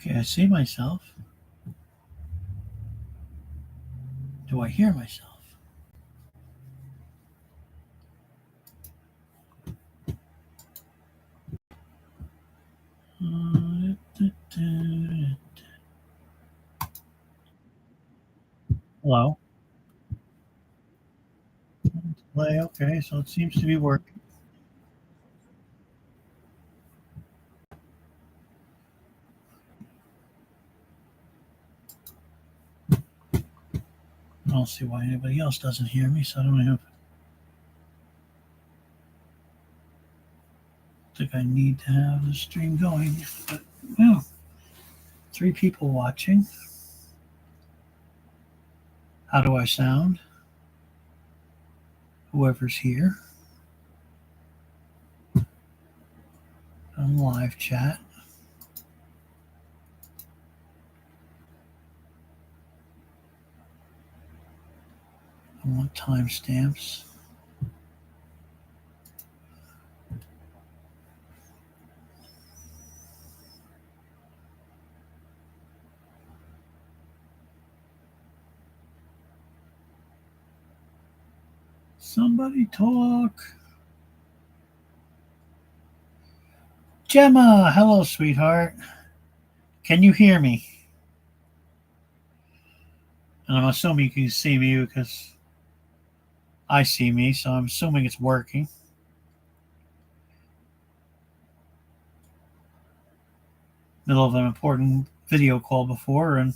Okay, I see myself. Do I hear myself? Hello. Play. Okay, so it seems to be working. I don't see why anybody else doesn't hear me, so I don't think I need to have the stream going. But, well, 3 people watching. How do I sound? Whoever's here. On live chat. I want timestamps. Somebody talk. Gemma, hello, sweetheart. Can you hear me? And I'm assuming you can see me because I see me, so I'm assuming it's working. Middle of an important video call before, and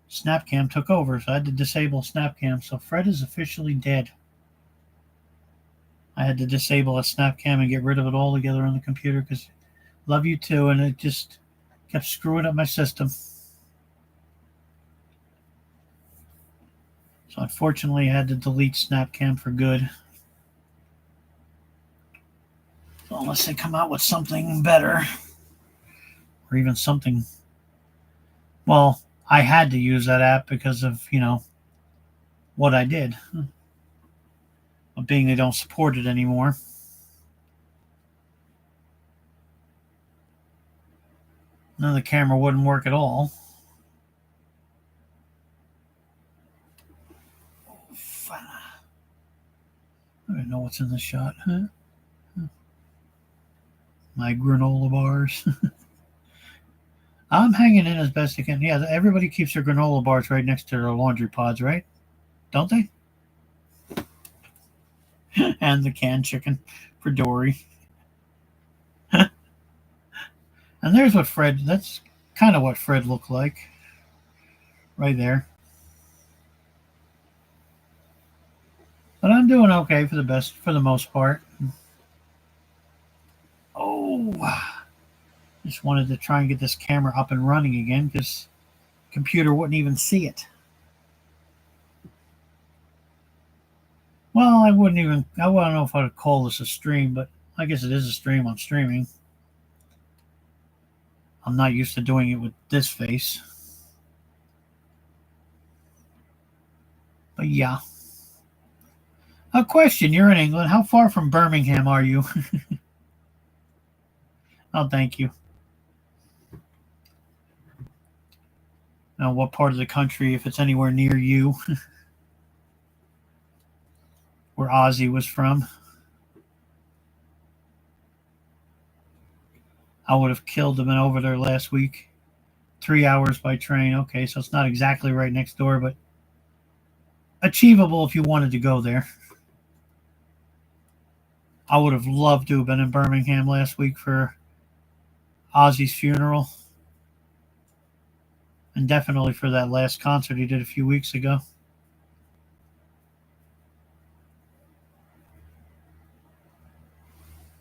Snapcam took over, so I had to disable Snapcam. So Fred is officially dead. I had to disable a Snapcam and get rid of it altogether on the computer because love you too, and it just kept screwing up my system. So unfortunately, I had to delete Snapcam for good. So unless they come out with something better, or even something, well, I had to use that app because of what I did. But being they don't support it anymore. Then the camera wouldn't work at all. I don't know what's in the shot. Huh? My granola bars. I'm hanging in as best I can. Yeah, everybody keeps their granola bars right next to their laundry pods, right? Don't they? And the canned chicken for Dory. And there's what Fred, that's kind of what Fred looked like. Right there. But I'm doing okay for the most part. Oh, just wanted to try and get this camera up and running again because computer wouldn't even see it. Well, I don't know if I'd call this a stream, but I guess it is a stream on streaming. I'm not used to doing it with this face. But yeah. A question, you're in England. How far from Birmingham are you? Oh, thank you. Now, what part of the country, if it's anywhere near you, where Ozzy was from? I would have killed him and over there last week. 3 hours by train. Okay, so it's not exactly right next door, but achievable if you wanted to go there. I would have loved to have been in Birmingham last week for Ozzy's funeral. And definitely for that last concert he did a few weeks ago.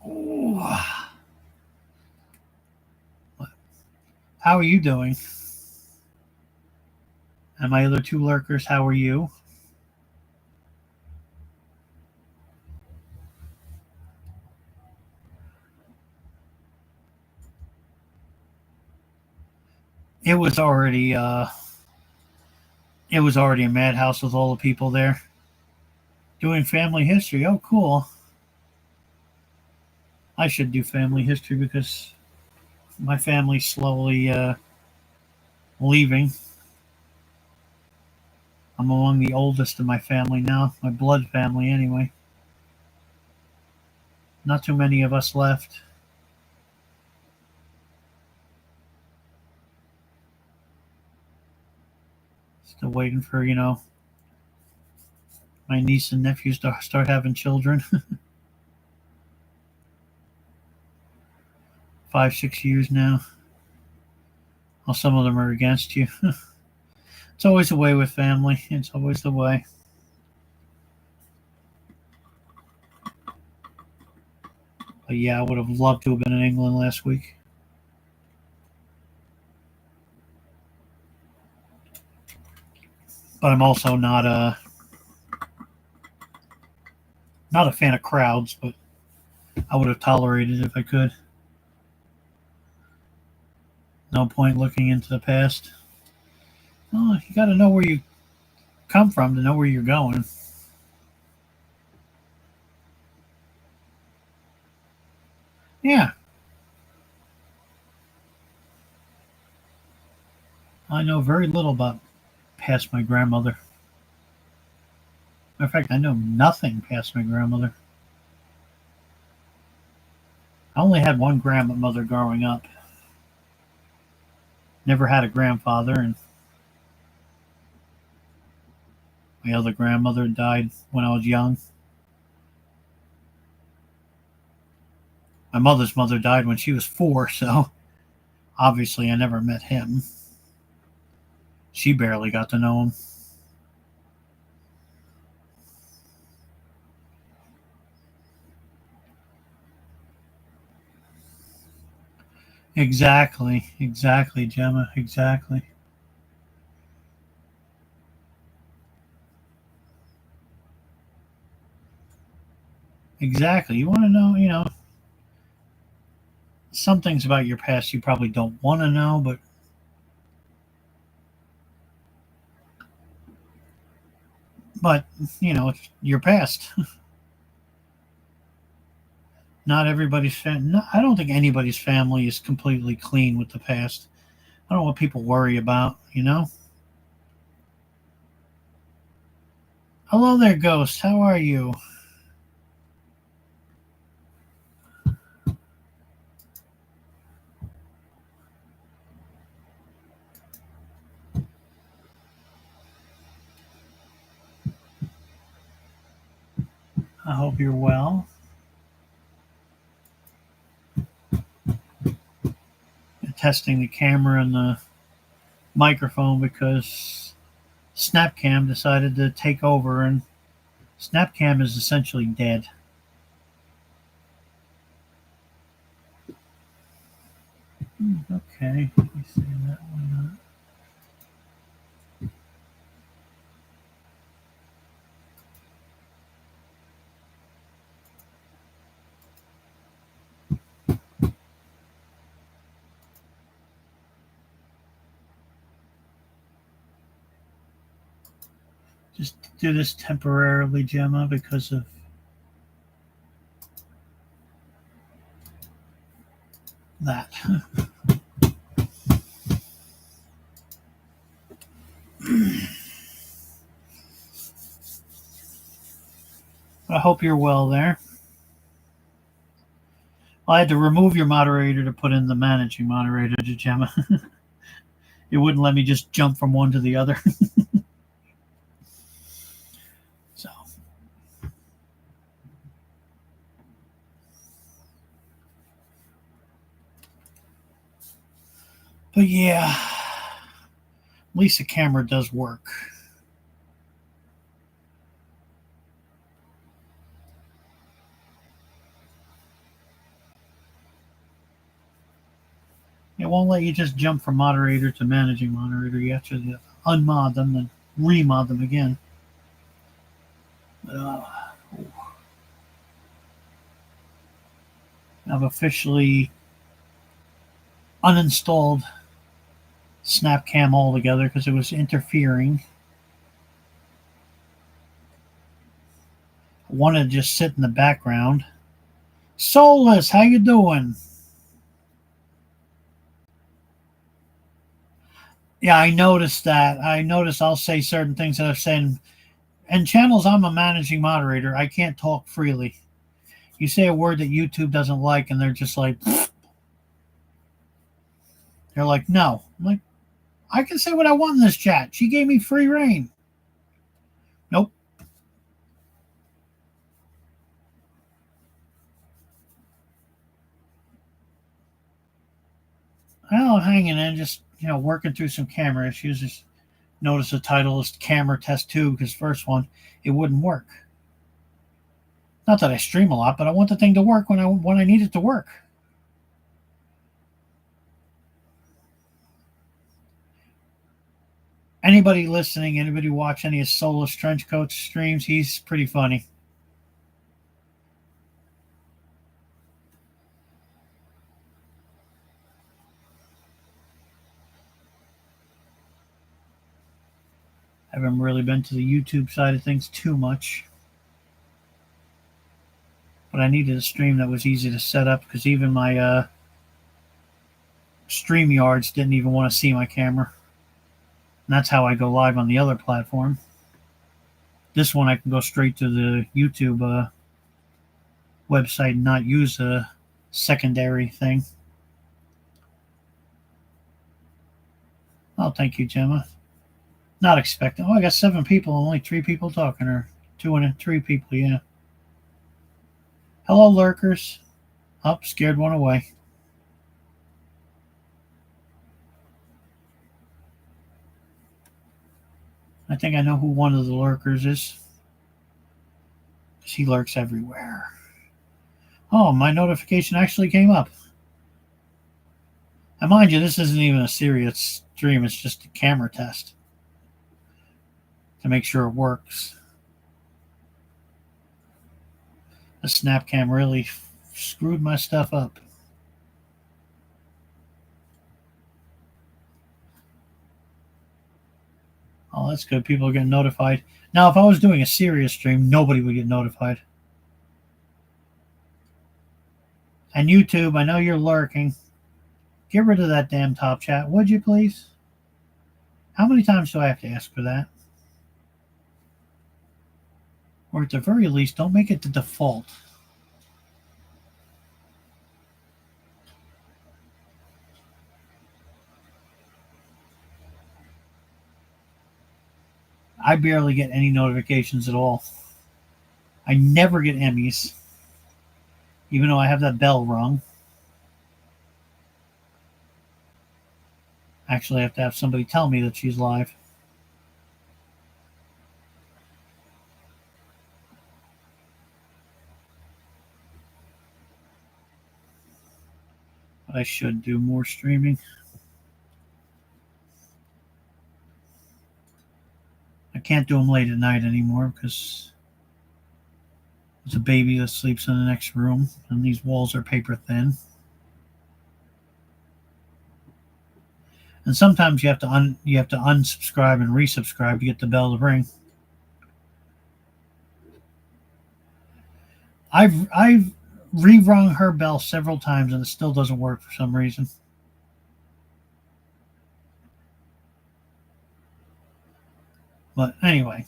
Ooh. How are you doing? And my other 2 lurkers, how are you? It was already a madhouse with all the people there doing family history. Oh, cool. I should do family history because my family's slowly leaving. I'm among the oldest of my family now, my blood family anyway. Not too many of us left. Still waiting for, my niece and nephews to start having children. 5, 6 years now. Well, some of them are against you. It's always the way with family. It's always the way. But yeah, I would have loved to have been in England last week. But I'm also not a fan of crowds, but I would have tolerated it if I could. No point looking into the past. Oh, you got to know where you come from to know where you're going. Yeah. I know very little about past my grandmother. Matter of fact, I know nothing past my grandmother. I only had one grandmother growing up. Never had a grandfather, and my other grandmother died when I was young. My mother's mother died when she was 4, so obviously I never met him. She barely got to know him. Exactly, Gemma, exactly. Exactly. You want to know, some things about your past you probably don't want to know, but it's your past. Not everybody's no, I don't think anybody's family is completely clean with the past. I don't know what people worry about. Hello there, Ghost. How are you? I hope you're well. Testing the camera and the microphone because Snapcam decided to take over, and Snapcam is essentially dead. Okay, let me see that one. Just do this temporarily, Gemma, because of that. I hope you're well there. I had to remove your moderator to put in the managing moderator to Gemma. It wouldn't let me just jump from one to the other. So, but yeah, at least the camera does work. It won't let you just jump from moderator to managing moderator. You have to unmod them and remod them again. I've officially uninstalled Snapcam altogether because it was interfering. I wanted to just sit in the background. Soulless, how you doing? Yeah, I noticed that. I noticed I'll say certain things that I've said. And channels, I'm a managing moderator. I can't talk freely. You say a word that YouTube doesn't like, and they're just like, they're like, no. I'm like, I can say what I want in this chat. She gave me free reign. Nope. Well, I'm hanging in, just working through some camera issues. Just notice the title is Camera Test 2 because first one it wouldn't work. Not that I stream a lot, but I want the thing to work when I need it to work. Anybody listening, anybody watch any of Solus Trenchcoat's streams, he's pretty funny. I haven't really been to the YouTube side of things too much. But I needed a stream that was easy to set up because even my StreamYards didn't even want to see my camera. And that's how I go live on the other platform. This one I can go straight to the YouTube website and not use a secondary thing. Oh, thank you, Gemma. Not expecting. Oh, I got 7 people, only 3 people talking, or 2 and 3 people, yeah. Hello, lurkers. Oh, scared one away. I think I know who one of the lurkers is. He lurks everywhere. Oh, my notification actually came up. And mind you, this isn't even a serious stream. It's just a camera test to make sure it works. The Snapcam really screwed my stuff up. Oh, that's good. People are getting notified. Now, if I was doing a serious stream, nobody would get notified. And YouTube, I know you're lurking. Get rid of that damn top chat, would you please? How many times do I have to ask for that? Or at the very least, don't make it the default. I barely get any notifications at all. I never get Emmys, even though I have that bell rung. Actually, I have to have somebody tell me that she's live. But I should do more streaming. I can't do them late at night anymore because there's a baby that sleeps in the next room, and these walls are paper thin. And sometimes you have to unsubscribe and resubscribe to get the bell to ring. I've re-rung her bell several times and it still doesn't work for some reason. But anyway,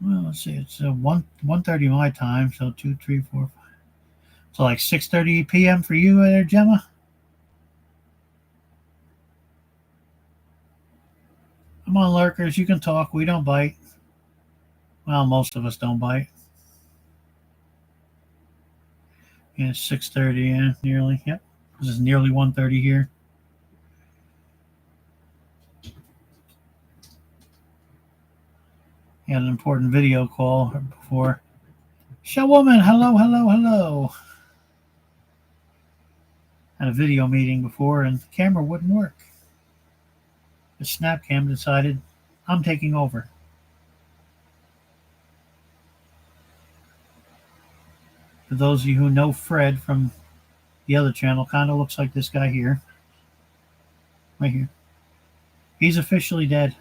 well, let's see. It's 1:30 my time, so 2, 3, 4, 5. So like 6:30 p.m. for you there, Gemma. Come on, lurkers, you can talk. We don't bite. Well, most of us don't bite. Yeah, 6:30. Yeah, nearly. Yep, this is nearly 1:30 here. Had an important video call before. Showwoman, hello, hello, hello. Had a video meeting before and the camera wouldn't work. The Snapcam decided I'm taking over. For those of you who know Fred from the other channel, kind of looks like this guy here. Right here. He's officially dead.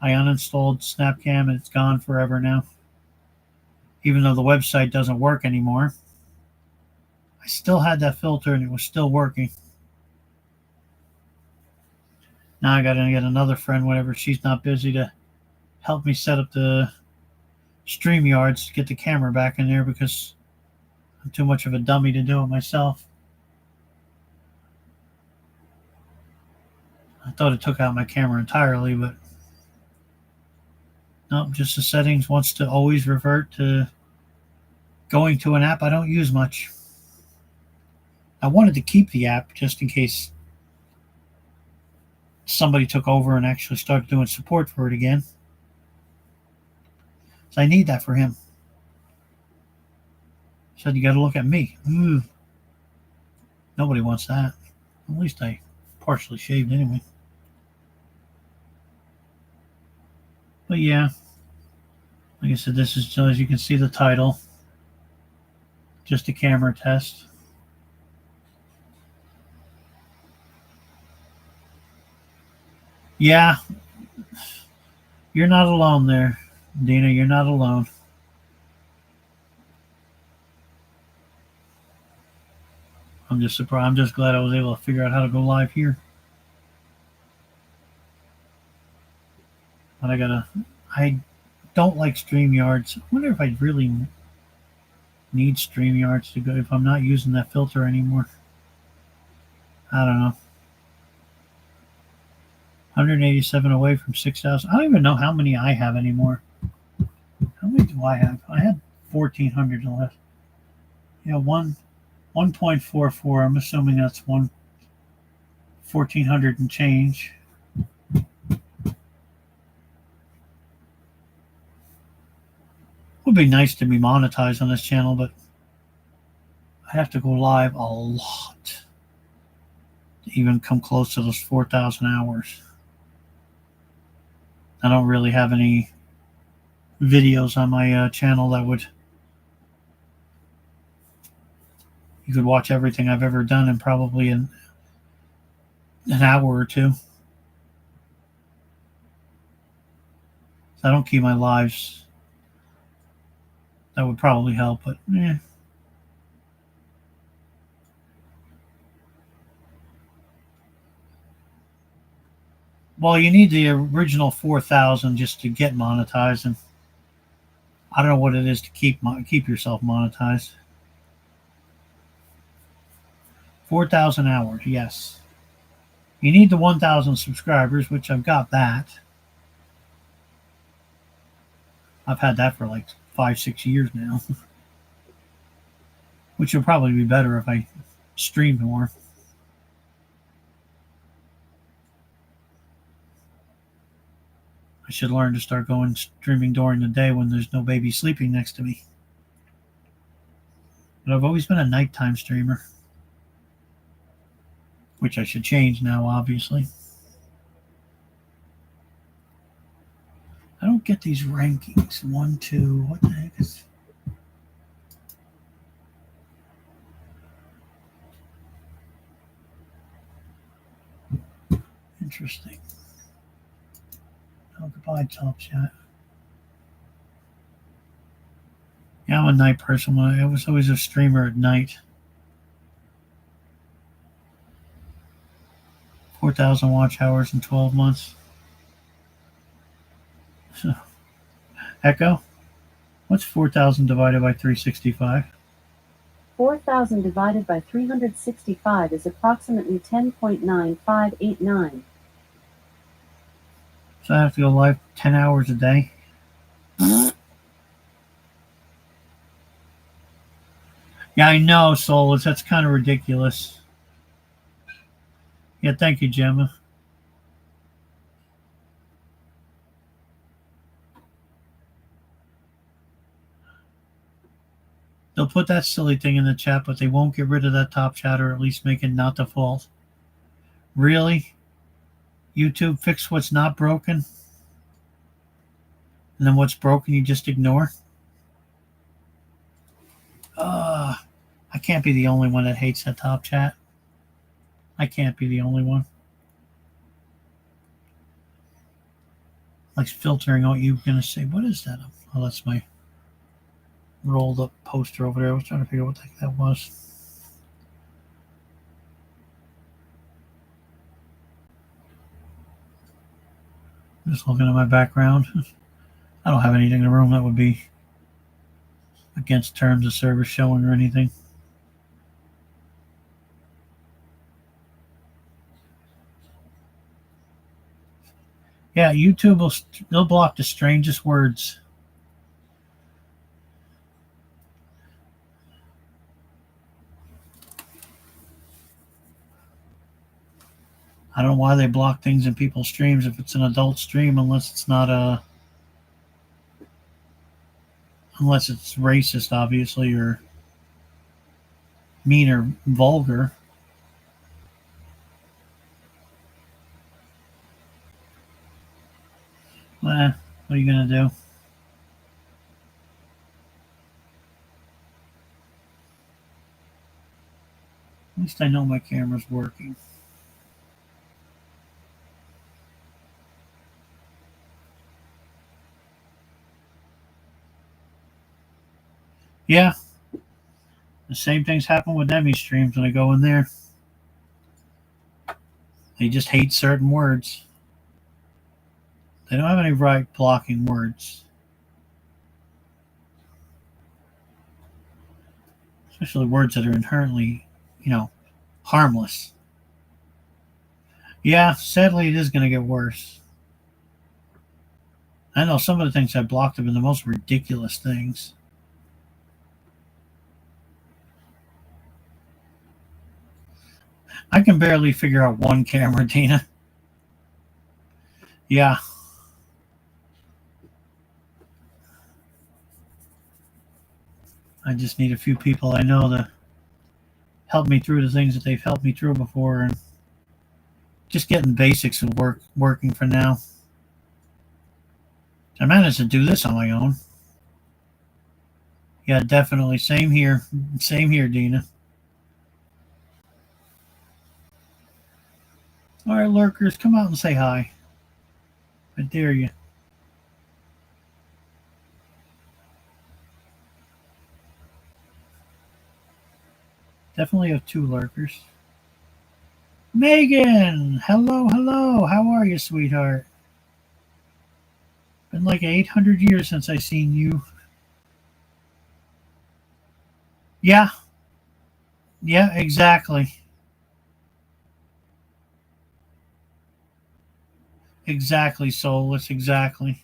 I uninstalled Snapcam and it's gone forever now. Even though the website doesn't work anymore, I still had that filter and it was still working. Now I got to get another friend whenever she's not busy to help me set up the StreamYards to get the camera back in there because I'm too much of a dummy to do it myself. I thought it took out my camera entirely, but nope, just the settings wants to always revert to going to an app I don't use much. I wanted to keep the app just in case somebody took over and actually started doing support for it again. So I need that for him. Said you got to look at me. Ooh. Nobody wants that. At least I partially shaved anyway. But yeah, like I said, this is, as you can see, the title. Just a camera test. Yeah, you're not alone there, Dina. You're not alone. I'm just surprised. I'm just glad I was able to figure out how to go live here. But I don't like StreamYards. I wonder if I really need StreamYards to go if I'm not using that filter anymore. I don't know. 187 away from 6,000. I don't even know how many I have anymore. How many do I have? I had 1,400 left. Yeah, 1.44. I'm assuming that's 1,400 and change. Would be nice to be monetized on this channel, but I have to go live a lot to even come close to those 4,000 hours. I don't really have any videos on my channel that would you could watch everything I've ever done in probably an hour or two. So I don't keep my lives. That would probably help, but yeah. Well, you need the original 4,000 just to get monetized, and I don't know what it is to keep yourself monetized. 4,000 hours, yes. You need the 1,000 subscribers, which I've got that. I've had that for like 5-6 years now, which will probably be better if I stream more. I should learn to start going streaming during the day when there's no baby sleeping next to me. But I've always been a nighttime streamer, which I should change now, obviously. I don't get these rankings. 1, 2, what the heck is... Interesting. Oh, goodbye, Top Chat. Yeah, I'm a night person. I was always a streamer at night. 4,000 watch hours in 12 months. Echo, what's 4,000 divided by 365? 4,000 divided by 365 is approximately 10.9589. So I have to go live 10 hours a day? Yeah, I know, Soulless. That's kind of ridiculous. Yeah, thank you, Gemma. They'll put that silly thing in the chat, but they won't get rid of that top chat or at least make it not default. Really? YouTube, fix what's not broken? And then what's broken you just ignore? I can't be the only one that hates that top chat. I can't be the only one. Like filtering out you going to say, what is that? Oh, that's my rolled up poster over there. I was trying to figure out what the heck that was. Just looking at my background. I don't have anything in the room that would be against terms of service showing or anything. Yeah, YouTube they'll block the strangest words. I don't know why they block things in people's streams if it's an adult stream, unless it's not unless it's racist, obviously, or mean or vulgar. What are you gonna do? At least I know my camera's working. Yeah. The same things happen with Demi streams when I go in there. They just hate certain words. They don't have any right blocking words. Especially words that are inherently, harmless. Yeah, sadly it is going to get worse. I know some of the things I blocked have been the most ridiculous things. I can barely figure out one camera, Tina. Yeah. I just need a few people I know to help me through the things that they've helped me through before, and just getting basics of working for now. I managed to do this on my own. Yeah, definitely. Same here. Same here, Dina. All right, lurkers, come out and say hi. I dare you. Definitely have two lurkers. Megan! Hello, hello. How are you, sweetheart? Been like 800 years since I seen you. Yeah. Yeah, exactly. Exactly, soulless. Exactly.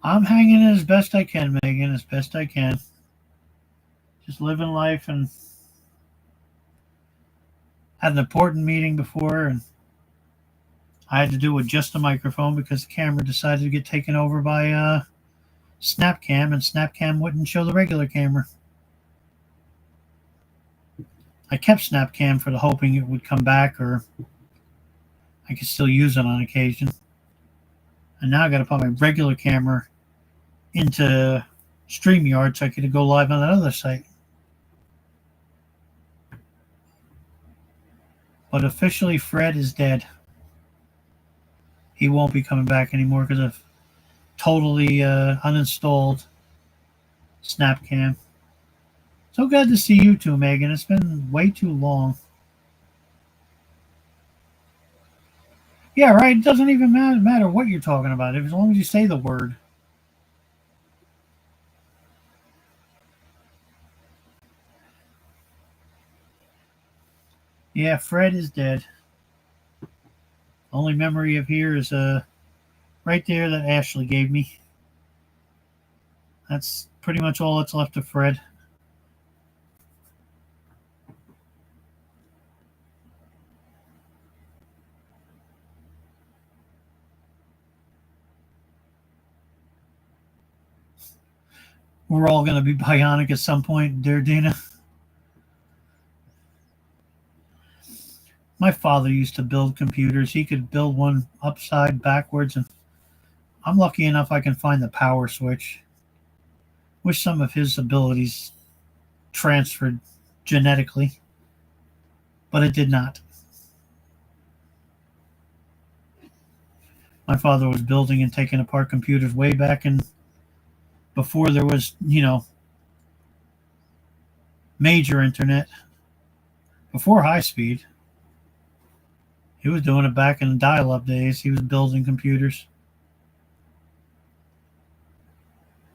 I'm hanging as best I can, Megan, as best I can. Just living life, and had an important meeting before, and I had to do with just a microphone because the camera decided to get taken over by Snapcam, and Snapcam wouldn't show the regular camera. I kept Snapcam for the hoping it would come back, or I could still use it on occasion. And now I got to put my regular camera into StreamYard so I could go live on that other site. But officially, Fred is dead. He won't be coming back anymore because I've totally uninstalled Snapcam. So glad to see you too, Megan. It's been way too long. Yeah, right. It doesn't even matter what you're talking about, as long as you say the word. Yeah, Fred is dead. Only memory of here is right there that Ashley gave me. That's pretty much all that's left of Fred. We're all going to be bionic at some point, dear Dina. My father used to build computers. He could build one upside, backwards, and I'm lucky enough I can find the power switch. Wish some of his abilities transferred genetically, but it did not. My father was building and taking apart computers way back in before there was, major internet, before high speed. He was doing it back in the dial-up days. He was building computers.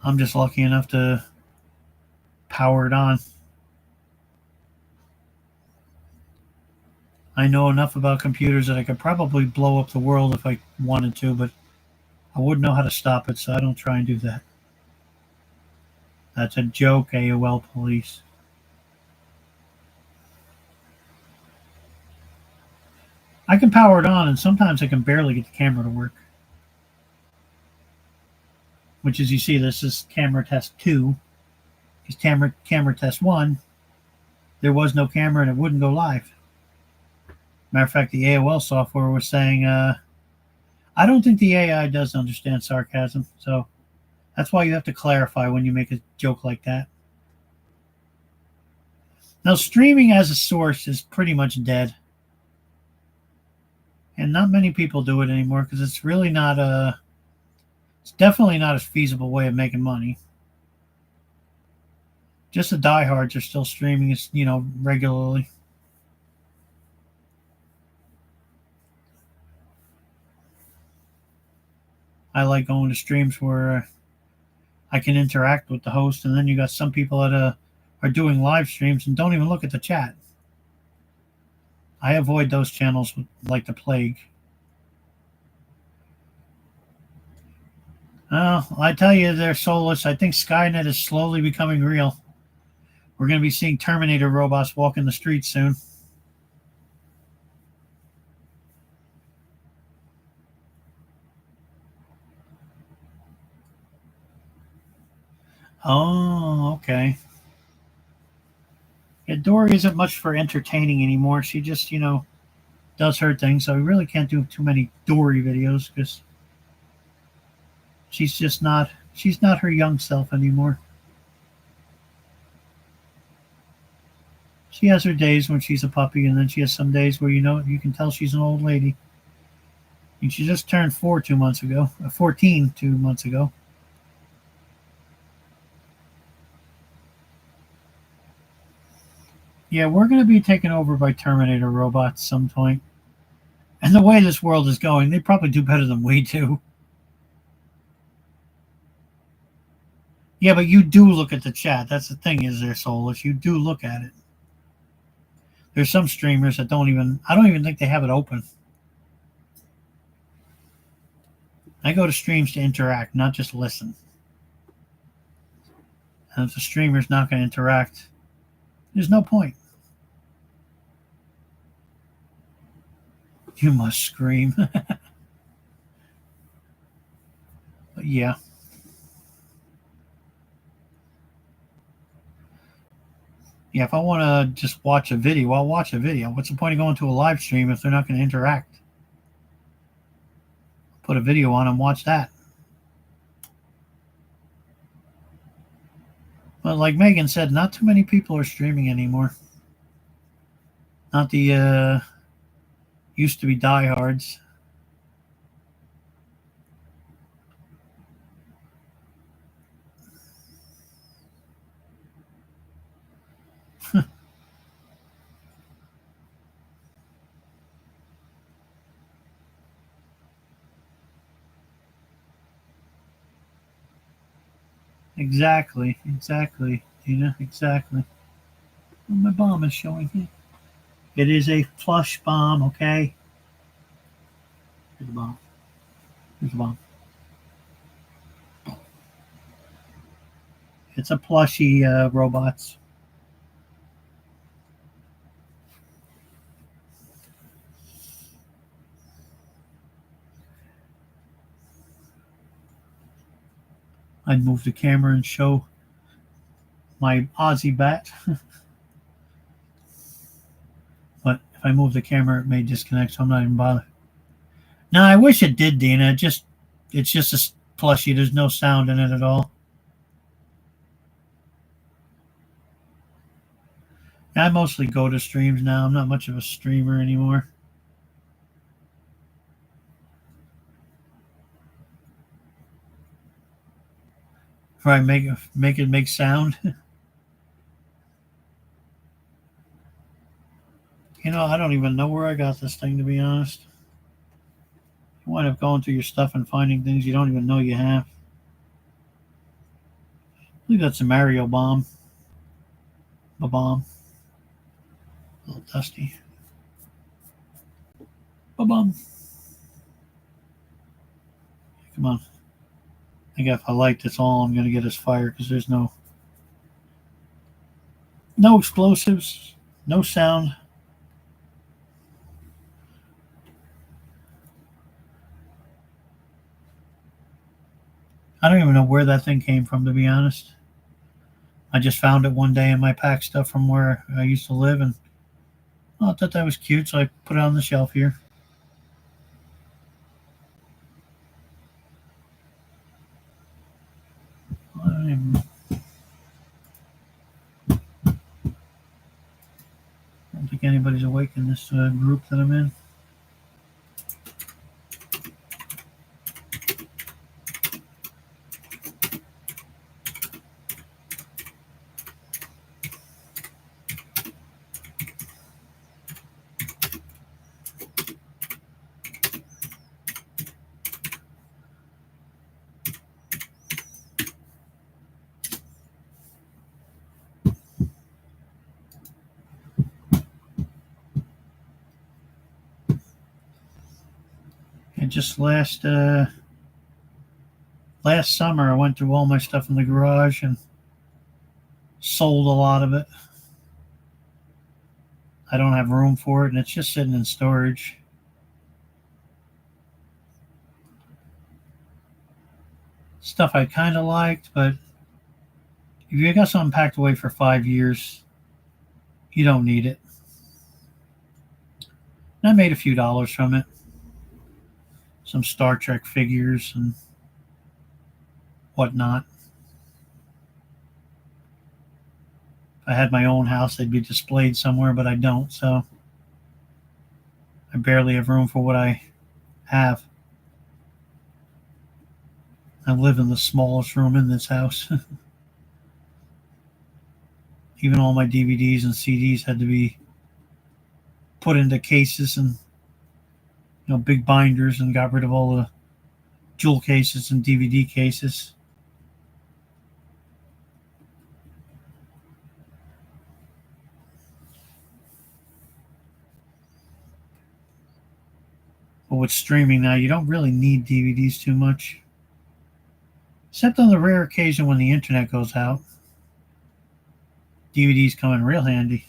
I'm just lucky enough to power it on. I know enough about computers that I could probably blow up the world if I wanted to, but I wouldn't know how to stop it, so I don't try and do that. That's a joke, AOL police. I can power it on, and sometimes I can barely get the camera to work. Which, as you see, this is camera test 2. Because camera test 1, there was no camera and it wouldn't go live. Matter of fact, the AOL software was saying, I don't think the AI does understand sarcasm, so that's why you have to clarify when you make a joke like that. Now, streaming as a source is pretty much dead. And not many people do it anymore because it's really not it's definitely not a feasible way of making money. Just the diehards are still streaming, regularly. I like going to streams where I can interact with the host, and then you got some people that are doing live streams and don't even look at the chat. I avoid those channels like the plague. I tell you, they're soulless. I think Skynet is slowly becoming real. We're going to be seeing Terminator robots walking the streets soon. Oh, okay. Yeah, Dory isn't much for entertaining anymore. She just, does her thing. So we really can't do too many Dory videos because she's not her young self anymore. She has her days when she's a puppy, and then she has some days where you can tell she's an old lady. And she just turned 14 2 months ago. Yeah, we're going to be taken over by Terminator robots some point. And the way this world is going, they probably do better than we do. Yeah, but you do look at the chat. That's the thing, is they're soulless. You do look at it. There's some streamers that I don't even think they have it open. I go to streams to interact, not just listen. And if the streamer's not going to interact, there's no point. You must scream. But yeah. Yeah, if I want to just watch a video, I'll watch a video. What's the point of going to a live stream if they're not going to interact? Put a video on and watch that. But like Megan said, not too many people are streaming anymore. Not the used to be diehards. Exactly. Tina, exactly. Well, my bomb is showing here. It is a flush bomb, okay? Here's the bomb. Here's the bomb. It's a plushy robots. I'd move the camera and show my Aussie bat. But if I move the camera, it may disconnect, so I'm not even bothered. No, I wish it did, Dina. It's just a plushie. There's no sound in it at all. I mostly go to streams now. I'm not much of a streamer anymore. Try make it make sound. I don't even know where I got this thing, to be honest. You wind up going through your stuff and finding things you don't even know you have. I believe that's a Mario bomb. A bomb. A little dusty. A bomb. Come on. I think if I light this all, I'm going to get is fire because there's no explosives, no sound. I don't even know where that thing came from, to be honest. I just found it one day in my pack stuff from where I used to live, and I thought that was cute, so I put it on the shelf here. I don't think anybody's awake in this group that I'm in. And just last summer, I went through all my stuff in the garage and sold a lot of it. I don't have room for it, and it's just sitting in storage. Stuff I kind of liked, but if you got something packed away for 5 years, you don't need it. And I made a few dollars from it. Some Star Trek figures and whatnot. If I had my own house, they'd be displayed somewhere, but I don't, so I barely have room for what I have. I live in the smallest room in this house. Even all my DVDs and CDs had to be put into cases and big binders, and got rid of all the jewel cases and DVD cases. But with streaming now, you don't really need DVDs too much. Except on the rare occasion when the internet goes out. DVDs come in real handy.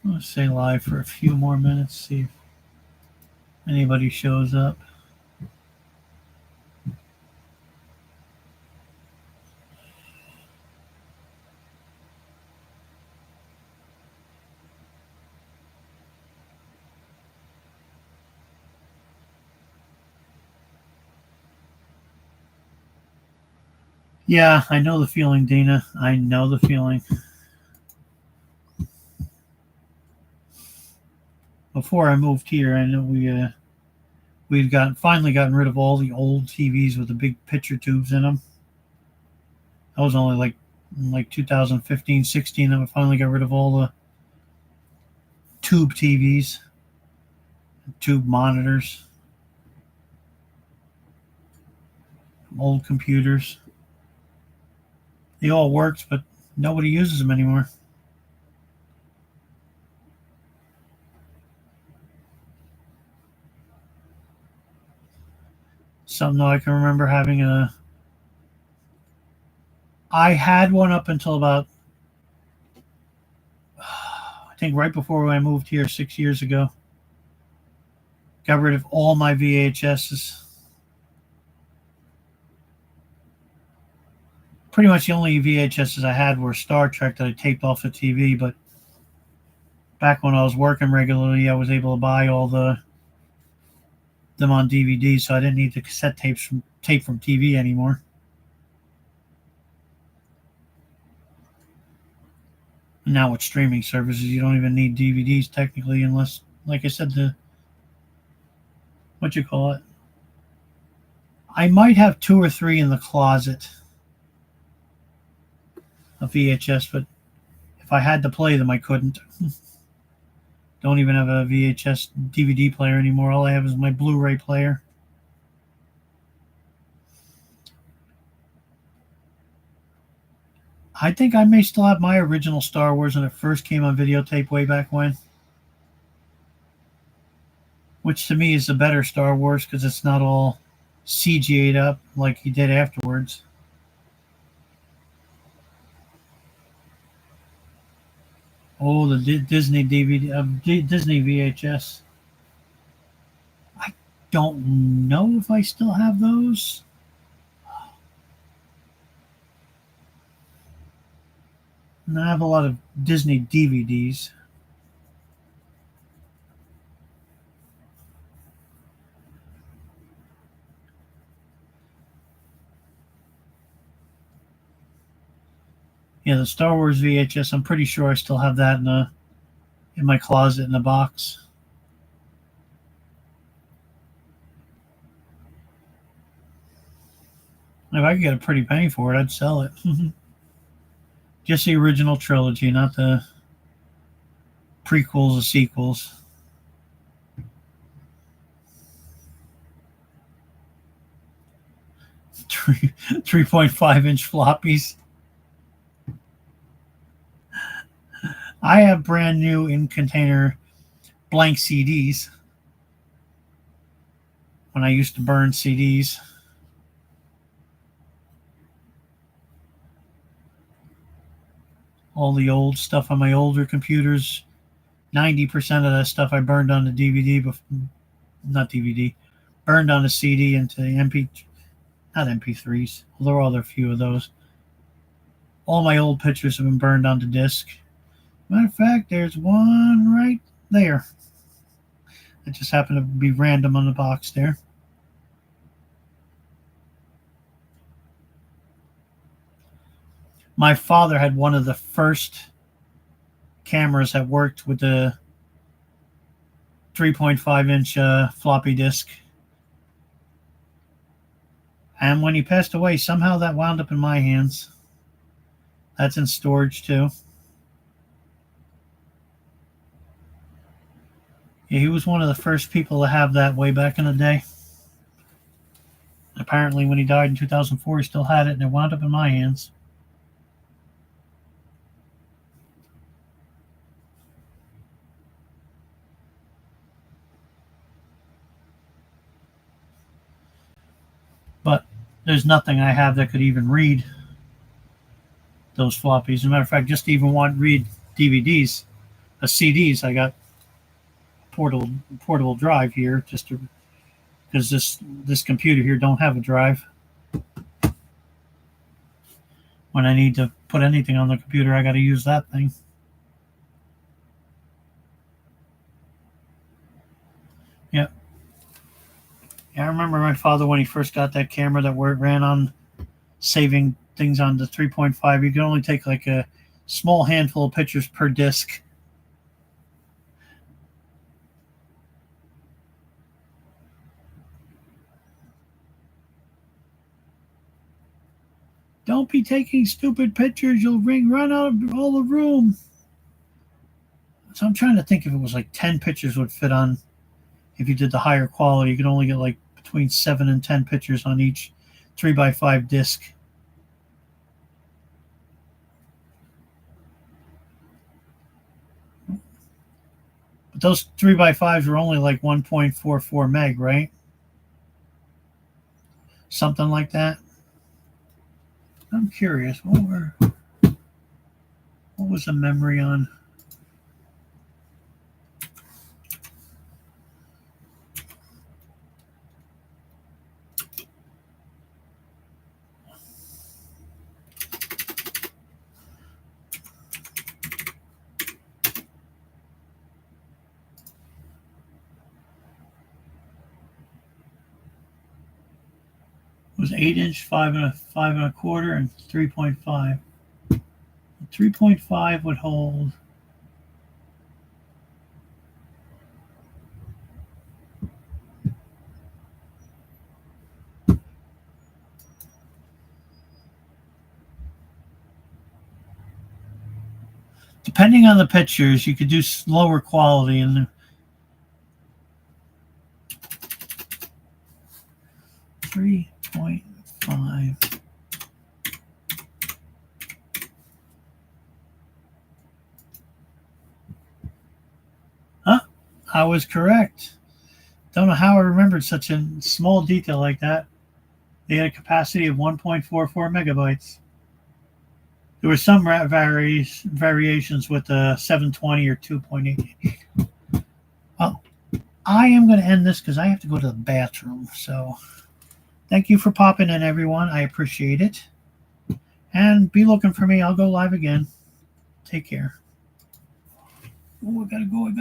Let's stay live for a few more minutes, see if anybody shows up. Yeah, I know the feeling, Dina. I know the feeling. Before I moved here, I know we'd finally gotten rid of all the old TVs with the big picture tubes in them. That was only like 2015, 16 that we finally got rid of all the tube TVs, tube monitors, old computers. They all worked, but nobody uses them anymore. Something I can remember having I had one up until about, I think right before I moved here 6 years ago. Got rid of all my VHSs. Pretty much the only VHSs I had were Star Trek that I taped off the TV, but back when I was working regularly, I was able to buy all them on DVD, so I didn't need the cassette tape from TV anymore. And now with streaming services, you don't even need DVDs technically, unless, like I said, what you call it. I might have 2 or 3 in the closet of VHS, but if I had to play them, I couldn't. Don't even have a VHS DVD player anymore. All I have is my Blu-ray player. I think I may still have my original Star Wars when it first came on videotape way back when. Which to me is the better Star Wars because it's not all CGI'd up like he did afterwards. Oh, the Disney DVD, Disney VHS. I don't know if I still have those. And I have a lot of Disney DVDs. Yeah, the Star Wars VHS. I'm pretty sure I still have that in my closet in a box. If I could get a pretty penny for it, I'd sell it. Just the original trilogy, not the prequels or sequels. 3.5-inch floppies. I have brand new in container blank CDs when I used to burn CDs. All the old stuff on my older computers, 90% of that stuff I burned on the DVD, not DVD, burned on a CD into not MP3s, although there are a few of those. All my old pictures have been burned onto disc. Matter of fact, there's one right there. It just happened to be random on the box there. My father had one of the first cameras that worked with the 3.5-inch floppy disk. And when he passed away, somehow that wound up in my hands. That's in storage too. Yeah, he was one of the first people to have that way back in the day. Apparently, when he died in 2004, he still had it, and it wound up in my hands. But there's nothing I have that could even read those floppies. As a matter of fact, just to even read DVDs, CDs, I got portable drive here just to, because this computer here don't have a drive. When I need to put anything on the computer, I got to use that thing. Yeah. Yeah, I remember my father when he first got that camera that ran on saving things on the 3.5. You could only take like a small handful of pictures per disc. Don't be taking stupid pictures. You'll run out of all the room. So I'm trying to think if it was like 10 pictures would fit on. If you did the higher quality, you could only get like between 7 and 10 pictures on each 3x5 disc. But those 3x5s were only like 1.44 meg, right? Something like that. I'm curious. What was the memory on? It was 8-inch, 5 and a quarter, and 3.5. 3.5 would hold. Depending on the pictures, you could do lower quality and 3.5. Huh? I was correct. Don't know how I remembered such a small detail like that. They had a capacity of 1.44 megabytes. There were some variations with the 720 or 2.8. Well, I am going to end this because I have to go to the bathroom. So thank you for popping in, everyone. I appreciate it. And be looking for me. I'll go live again. Take care. Oh, I gotta go.